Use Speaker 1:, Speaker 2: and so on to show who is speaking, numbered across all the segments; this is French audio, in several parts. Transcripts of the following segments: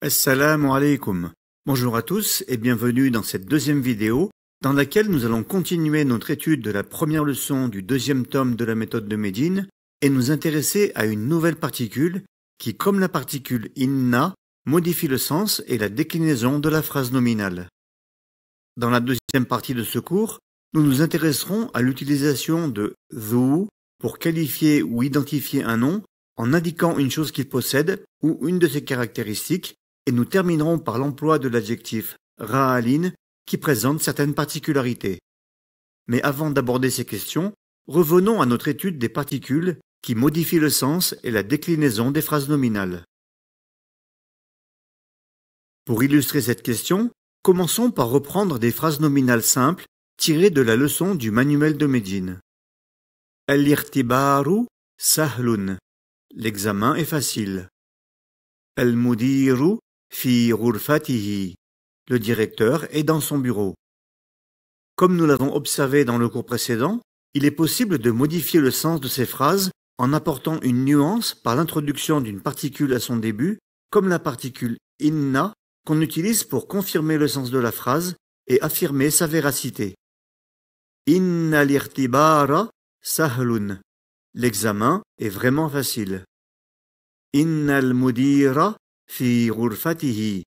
Speaker 1: Assalamu alaikum. Bonjour à tous et bienvenue dans cette deuxième vidéo dans laquelle nous allons continuer notre étude de la première leçon du deuxième tome de la méthode de Médine et nous intéresser à une nouvelle particule qui, comme la particule inna, modifie le sens et la déclinaison de la phrase nominale. Dans la deuxième partie de ce cours, nous nous intéresserons à l'utilisation de dhu pour qualifier ou identifier un nom en indiquant une chose qu'il possède ou une de ses caractéristiques. Et nous terminerons par l'emploi de l'adjectif ra'alin qui présente certaines particularités. Mais avant d'aborder ces questions, revenons à notre étude des particules qui modifient le sens et la déclinaison des phrases nominales. Pour illustrer cette question, commençons par reprendre des phrases nominales simples tirées de la leçon du manuel de Médine. Al-irtibaru sahlun. L'examen est facile. Al-mudiru fi ghurfatihi. Le directeur est dans son bureau. Comme nous l'avons observé dans le cours précédent, il est possible de modifier le sens de ces phrases en apportant une nuance par l'introduction d'une particule à son début, comme la particule inna qu'on utilise pour confirmer le sens de la phrase et affirmer sa véracité. Inna l'irtibara sahlun. L'examen est vraiment facile. Inna al-mudira fi ghurfatihi.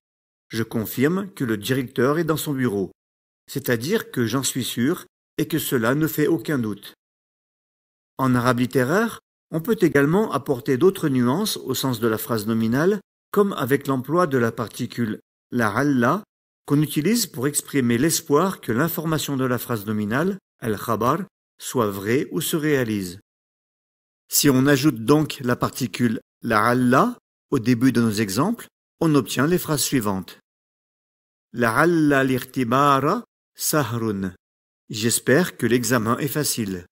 Speaker 1: Je confirme que le directeur est dans son bureau. C'est-à-dire que j'en suis sûr et que cela ne fait aucun doute. En arabe littéraire, on peut également apporter d'autres nuances au sens de la phrase nominale, comme avec l'emploi de la particule la'alla qu'on utilise pour exprimer l'espoir que l'information de la phrase nominale, al-khabar, soit vraie ou se réalise. Si on ajoute donc la particule la'alla au début de nos exemples, on obtient les phrases suivantes. La'alla l'irtibara sahrun. J'espère que l'examen est facile.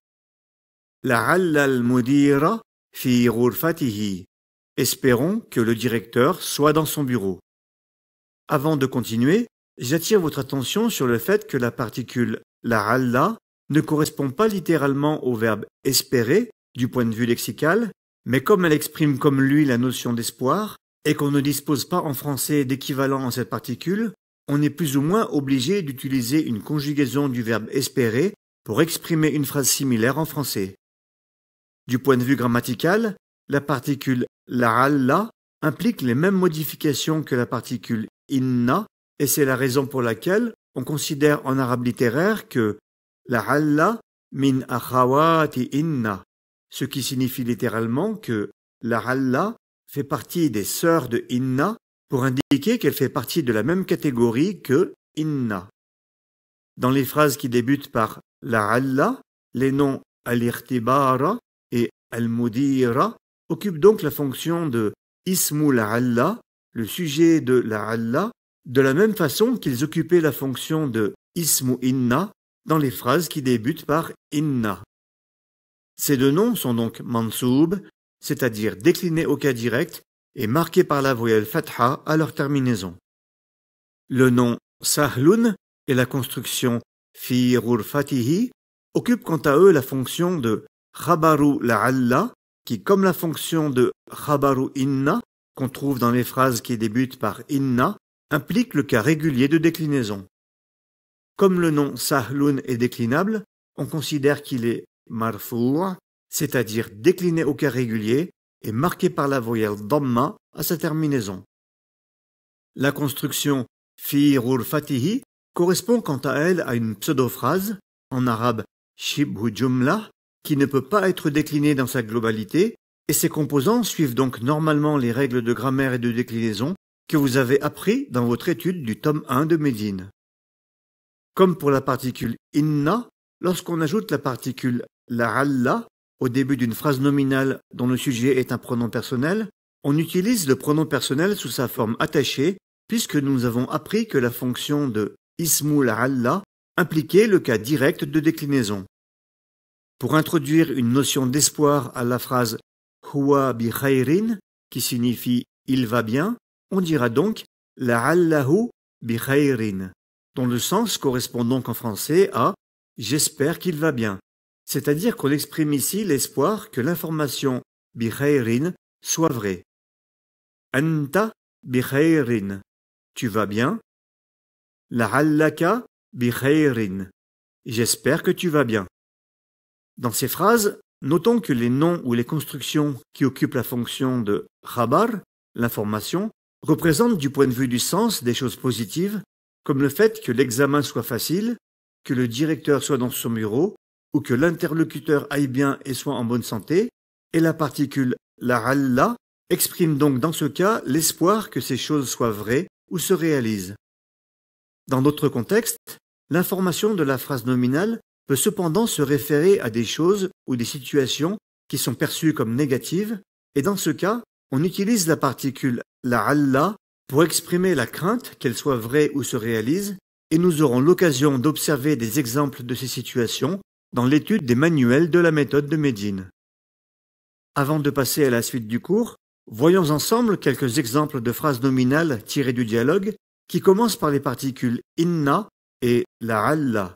Speaker 1: La'alla al-mudira fi ghurfatihi. Espérons que le directeur soit dans son bureau. Avant de continuer, j'attire votre attention sur le fait que la particule la'alla ne correspond pas littéralement au verbe espérer du point de vue lexical, mais comme elle exprime comme lui la notion d'espoir, et qu'on ne dispose pas en français d'équivalent en cette particule, on est plus ou moins obligé d'utiliser une conjugaison du verbe espérer pour exprimer une phrase similaire en français. Du point de vue grammatical, la particule la'alla implique les mêmes modifications que la particule inna, et c'est la raison pour laquelle on considère en arabe littéraire que la'alla min akhawati inna, ce qui signifie littéralement que la'alla fait partie des sœurs de inna pour indiquer qu'elle fait partie de la même catégorie que inna. Dans les phrases qui débutent par la'alla, les noms al-irtibara et al-mudira occupent donc la fonction de ismu la'alla, le sujet de la'alla, de la même façon qu'ils occupaient la fonction de ismu inna dans les phrases qui débutent par inna. Ces deux noms sont donc mansoub, c'est-à-dire déclinés au cas direct et marqués par la voyelle fatha à leur terminaison. Le nom sahlun et la construction fi ghurfatihi occupent quant à eux la fonction de khabaru la'alla, qui, comme la fonction de khabaru inna, qu'on trouve dans les phrases qui débutent par inna, implique le cas régulier de déclinaison. Comme le nom sahlun est déclinable, on considère qu'il est marfou', c'est-à-dire décliné au cas régulier et marqué par la voyelle dhamma à sa terminaison. La construction fi ghurfatihi correspond quant à elle à une pseudo-phrase, en arabe shibhu jumla, qui ne peut pas être déclinée dans sa globalité, et ses composants suivent donc normalement les règles de grammaire et de déclinaison que vous avez appris dans votre étude du tome 1 de Médine. Comme pour la particule inna, lorsqu'on ajoute la particule la'alla au début d'une phrase nominale dont le sujet est un pronom personnel, on utilise le pronom personnel sous sa forme attachée puisque nous avons appris que la fonction de ismu la'alla impliquait le cas direct de déclinaison. Pour introduire une notion d'espoir à la phrase huwa bi khayrin, qui signifie il va bien, on dira donc la'allahu bi khayrin, dont le sens correspond donc en français à j'espère qu'il va bien. C'est-à-dire qu'on exprime ici l'espoir que l'information bi khayrin soit vraie. Anta bikhayrin. Tu vas bien? La'allaka bikhayrin. J'espère que tu vas bien. Dans ces phrases, notons que les noms ou les constructions qui occupent la fonction de khabar, l'information, représentent du point de vue du sens des choses positives, comme le fait que l'examen soit facile, que le directeur soit dans son bureau, ou que l'interlocuteur aille bien et soit en bonne santé, et la particule la'alla exprime donc dans ce cas l'espoir que ces choses soient vraies ou se réalisent. Dans d'autres contextes, l'information de la phrase nominale peut cependant se référer à des choses ou des situations qui sont perçues comme négatives, et dans ce cas, on utilise la particule la'alla pour exprimer la crainte qu'elle soit vraie ou se réalise, et nous aurons l'occasion d'observer des exemples de ces situations dans l'étude des manuels de la méthode de Médine. Avant de passer à la suite du cours, voyons ensemble quelques exemples de phrases nominales tirées du dialogue qui commencent par les particules inna et la'alla.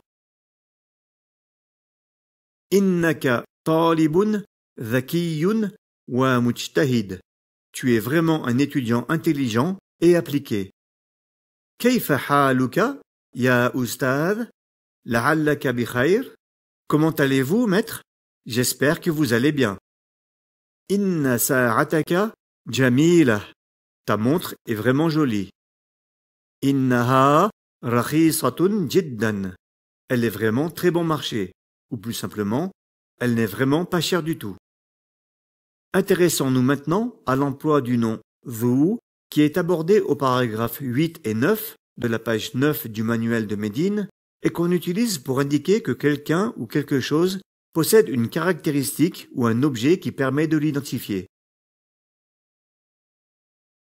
Speaker 1: Innaka talibun dhakiyyun wa mujtahid. Tu es vraiment un étudiant intelligent et appliqué. Kayfa haluka ya ustad? La'allaka bikhayr. Comment allez-vous, maître? J'espère que vous allez bien. Inna sa'ataka jamila. Ta montre est vraiment jolie. Innaha rakhisatun jiddan. Elle est vraiment très bon marché. Ou plus simplement, elle n'est vraiment pas chère du tout. Intéressons-nous maintenant à l'emploi du nom dhu qui est abordé au paragraphe 8 et 9 de la page 9 du manuel de Médine et qu'on utilise pour indiquer que quelqu'un ou quelque chose possède une caractéristique ou un objet qui permet de l'identifier.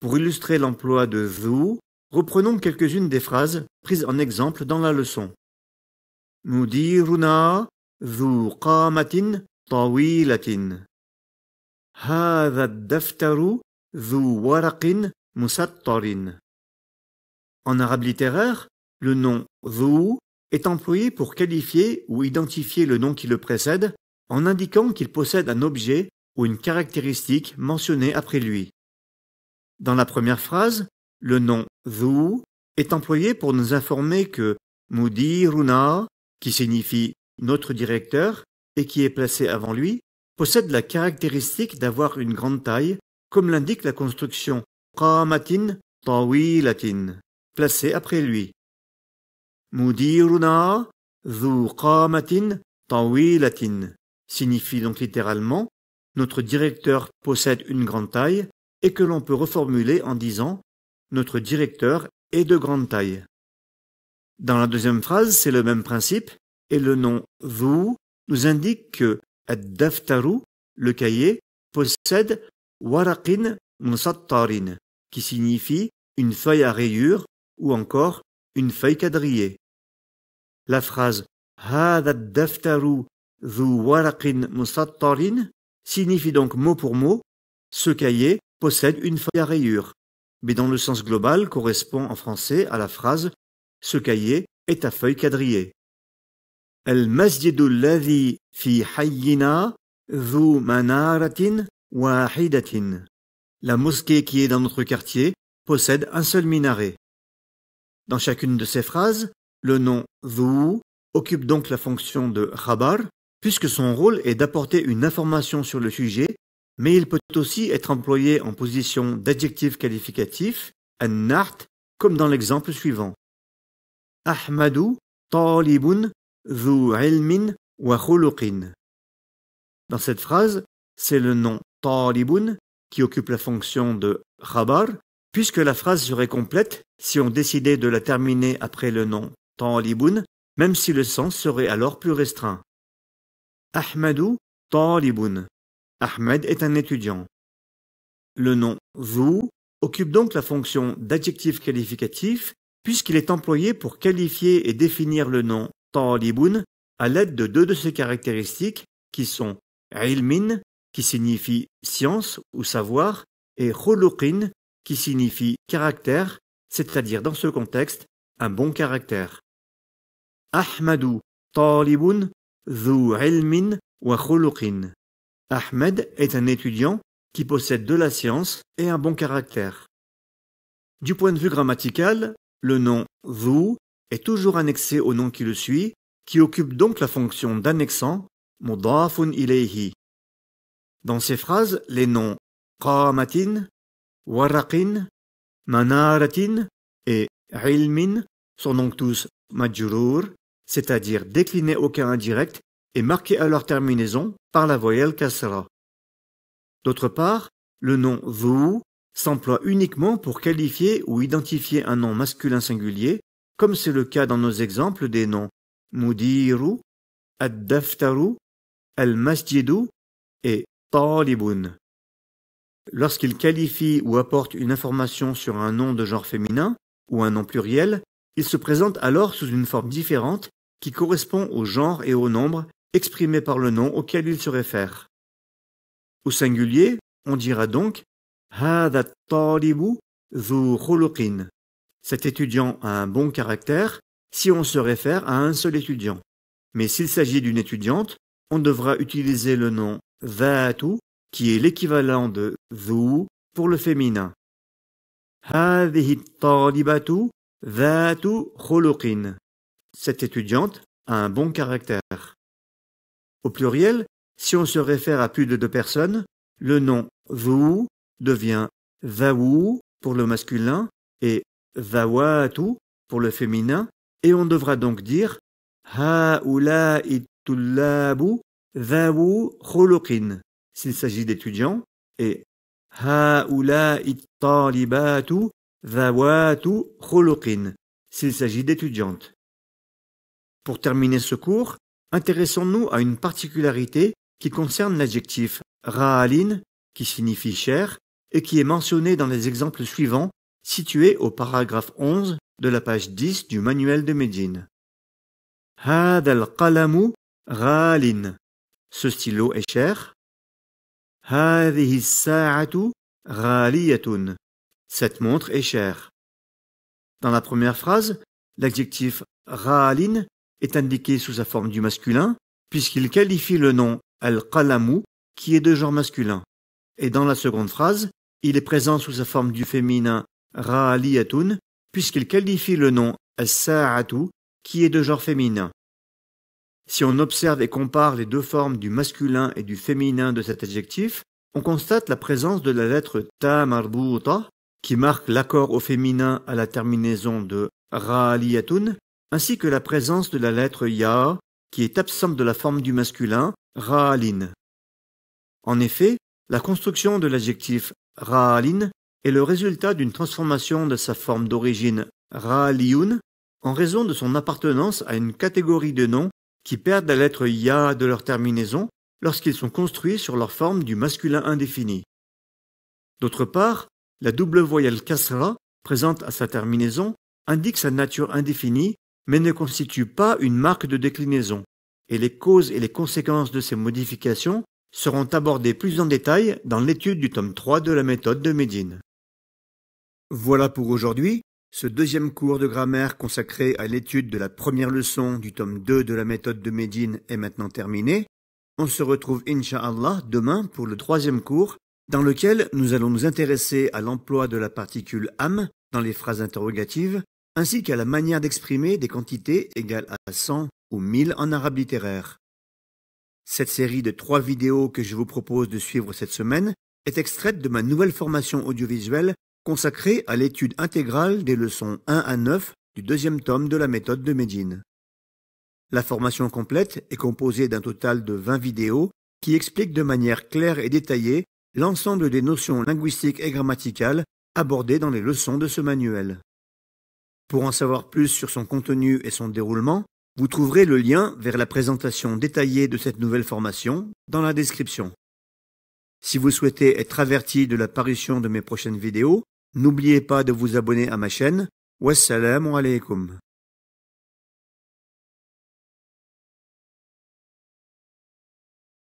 Speaker 1: Pour illustrer l'emploi de dhu, reprenons quelques-unes des phrases prises en exemple dans la leçon. Mudiruna dhu qamatin tawilatin. Hadha ad-daftaru dhu waraqin musattarin. En arabe littéraire, le nom dhu est employé pour qualifier ou identifier le nom qui le précède en indiquant qu'il possède un objet ou une caractéristique mentionnée après lui. Dans la première phrase, le nom dhu est employé pour nous informer que mudiruna, qui signifie notre directeur et qui est placé avant lui, possède la caractéristique d'avoir une grande taille, comme l'indique la construction qamatin tawilatin, placée après lui. Mudiruna dhu qamatin tawilatin signifie donc littéralement notre directeur possède une grande taille et que l'on peut reformuler en disant notre directeur est de grande taille. Dans la deuxième phrase, c'est le même principe et le nom dhu nous indique que ad-daftaru, le cahier, possède waraqin musattarin, qui signifie une feuille à rayures ou encore une feuille quadrillée. La phrase hadha ad-daftaru dhu waraqin musattarin signifie donc mot pour mot ce cahier possède une feuille à rayures, mais dans le sens global correspond en français à la phrase ce cahier est à feuille quadrillée. Al-masjidu alladhi fi hayyina dhu manaratin wahidatin. La mosquée qui est dans notre quartier possède un seul minaret. Dans chacune de ces phrases, le nom dhu occupe donc la fonction de khabar, puisque son rôle est d'apporter une information sur le sujet, mais il peut aussi être employé en position d'adjectif qualificatif, an-naht, comme dans l'exemple suivant. Ahmadu talibun dhu ilmin wa khuluqin. Dans cette phrase, c'est le nom talibun qui occupe la fonction de khabar, puisque la phrase serait complète si on décidait de la terminer après le nom talibun, même si le sens serait alors plus restreint. Ahmadu talibun. Ahmed est un étudiant. Le nom dhu occupe donc la fonction d'adjectif qualificatif puisqu'il est employé pour qualifier et définir le nom talibun à l'aide de deux de ses caractéristiques qui sont ilmin, qui signifie science ou savoir, et khuluqin, qui signifie caractère, c'est-à-dire dans ce contexte, un bon caractère. Ahmadu talibun dhu ilmin wa khuluqin. Ahmed est un étudiant qui possède de la science et un bon caractère. Du point de vue grammatical, le nom dhu est toujours annexé au nom qui le suit, qui occupe donc la fonction d'annexant, mudafun ilayhi. Dans ces phrases, les noms qamatin, waraqin, manaratin et ilmin sont donc tous majrour, c'est-à-dire déclinés au cas indirect et marqués à leur terminaison par la voyelle kasra. D'autre part, le nom dhu s'emploie uniquement pour qualifier ou identifier un nom masculin singulier, comme c'est le cas dans nos exemples des noms mudiru, ad-daftaru, al-masjidu et talibun. Lorsqu'il qualifie ou apporte une information sur un nom de genre féminin ou un nom pluriel, il se présente alors sous une forme différente qui correspond au genre et au nombre exprimés par le nom auquel il se réfère. Au singulier, on dira donc هذا الطالب ذو خلق. Cet étudiant a un bon caractère si on se réfère à un seul étudiant. Mais s'il s'agit d'une étudiante, on devra utiliser le nom ذات qui est l'équivalent de ذو pour le féminin. هذه الطالبة ذات خلق. Cette étudiante a un bon caractère. Au pluriel, si on se réfère à plus de 2 personnes, le nom ذو devient ذوو pour le masculin et ذوات pour le féminin, et on devra donc dire هؤلاء الطلاب ذوو خلق s'il s'agit d'étudiants et هؤلاء الطالبات ذوات خلق s'il s'agit d'étudiantes. Pour terminer ce cours, intéressons-nous à une particularité qui concerne l'adjectif ra'alin, qui signifie cher, et qui est mentionné dans les exemples suivants, situés au paragraphe 11 de la page 10 du manuel de Médine. هذا القلم غال. Ce stylo est cher. هذه الساعة غالية. Cette montre est chère. Dans la première phrase, l'adjectif غال est indiqué sous sa forme du masculin, puisqu'il qualifie le nom al-qalamu, qui est de genre masculin. Et dans la seconde phrase, il est présent sous sa forme du féminin ra'aliyatun, puisqu'il qualifie le nom as-sa'atu, qui est de genre féminin. Si on observe et compare les 2 formes du masculin et du féminin de cet adjectif, on constate la présence de la lettre ta marbuta, qui marque l'accord au féminin à la terminaison de ra'aliyatun, ainsi que la présence de la lettre ya, qui est absente de la forme du masculin ra'alin. En effet, la construction de l'adjectif ra'alin est le résultat d'une transformation de sa forme d'origine ra'aliyun en raison de son appartenance à une catégorie de noms qui perdent la lettre ya de leur terminaison lorsqu'ils sont construits sur leur forme du masculin indéfini. D'autre part, la double voyelle kasra, présente à sa terminaison, indique sa nature indéfinie mais ne constitue pas une marque de déclinaison, et les causes et les conséquences de ces modifications seront abordées plus en détail dans l'étude du tome 3 de la méthode de Médine. Voilà pour aujourd'hui. Ce deuxième cours de grammaire consacré à l'étude de la première leçon du tome 2 de la méthode de Médine est maintenant terminé. On se retrouve Inch'Allah demain pour le 3e cours, dans lequel nous allons nous intéresser à l'emploi de la particule am dans les phrases interrogatives, ainsi qu'à la manière d'exprimer des quantités égales à 100 ou 1000 en arabe littéraire. Cette série de 3 vidéos que je vous propose de suivre cette semaine est extraite de ma nouvelle formation audiovisuelle consacrée à l'étude intégrale des leçons 1 à 9 du 2e tome de la méthode de Médine. La formation complète est composée d'un total de 20 vidéos qui expliquent de manière claire et détaillée l'ensemble des notions linguistiques et grammaticales abordées dans les leçons de ce manuel. Pour en savoir plus sur son contenu et son déroulement, vous trouverez le lien vers la présentation détaillée de cette nouvelle formation dans la description. Si vous souhaitez être averti de la parution de mes prochaines vidéos, n'oubliez pas de vous abonner à ma chaine. Wassalamu alaikum.